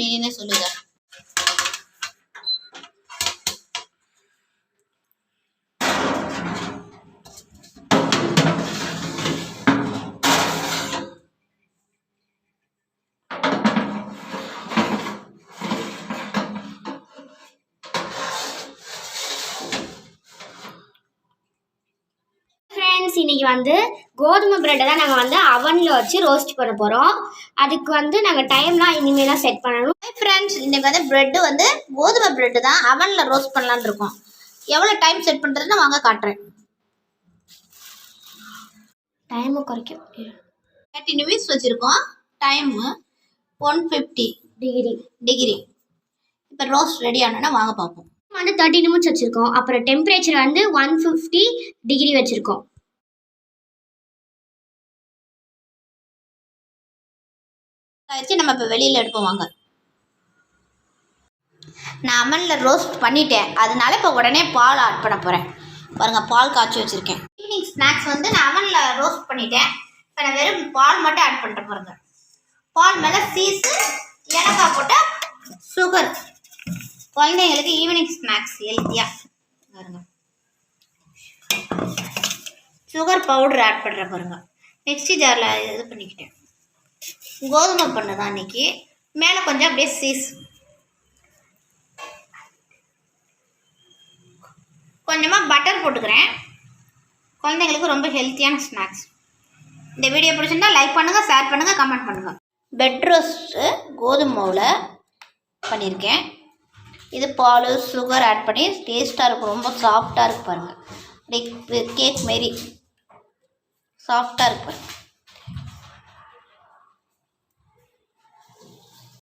நீ என்ன சொல்லுங்க. இன்னைக்கு வந்து கோதுமை பிரெட்டை தான் நாங்கள் வந்து அவனில் வச்சு ரோஸ்ட் பண்ண போகிறோம். அதுக்கு வந்து நாங்கள் டைம்லாம் இனிமேல் தான் செட் பண்ணணும். ஃப்ரெண்ட்ஸ், இன்னைக்கு வந்து பிரெட்டு வந்து கோதுமை பிரெட்டு தான் அவனில் ரோஸ்ட் பண்ணலான்னு இருக்கோம். எவ்வளோ டைம் செட் பண்ணுறதுன்னு வாங்க காட்டுறேன். டைமை குறைக்கும் 30 நிமிஷம் வச்சுருக்கோம். Time 150 degree. இப்போ ரோஸ்ட் ரெடி ஆனோன்னா வாங்க பார்ப்போம். வந்து 30 நிமிஷம் வச்சுருக்கோம். அப்புறம் டெம்பரேச்சர் வந்து 150 டிகிரி வச்சுருக்கோம். வச்சு நம்ம இப்போ வெளியில் எடுப்போம் வாங்க. நான் அவனில் ரோஸ்ட் பண்ணிட்டேன், அதனால இப்போ உடனே பால் ஆட் பண்ண போகிறேன். பாருங்கள், பால் காய்ச்சி வச்சுருக்கேன். ஈவினிங் ஸ்நாக்ஸ் வந்து நான் அவனில் ரோஸ்ட் பண்ணிட்டேன். இப்போ நான் வெறும் பால் மட்டும் ஆட் பண்ணிட்டு பாருங்க. பால் மேலே சீஸு, ஏலக்காய் போட்ட சுகர். குழந்தைங்களுக்கு ஈவினிங் ஸ்நாக்ஸ் ஹெல்த்தியாக பாருங்க. சுகர் பவுடர் ஆட் பண்ணுற பாருங்க. மிக்ஸி ஜாரில் இது பண்ணிக்கிட்டேன். கோதுமை பண்ணு தான் இன்றைக்கி. மேலே கொஞ்சம் அப்படியே சீஸ், கொஞ்சமாக பட்டர் போட்டுக்கிறேன். குழந்தைங்களுக்கு ரொம்ப ஹெல்த்தியான ஸ்நாக்ஸ். இந்த வீடியோ பிடிச்சிருந்தா லைக் பண்ணுங்கள், ஷேர் பண்ணுங்கள், கமெண்ட் பண்ணுங்கள். பெட் ரோஸ்ட்டு கோதுமையில் பண்ணியிருக்கேன். இது பால் சுகர் ஆட் பண்ணி டேஸ்ட்டாக இருக்கும். ரொம்ப சாஃப்டாக இருக்கு பாருங்கள். அப்படியே கேக் மாரி சாஃப்டாக இருக்கு.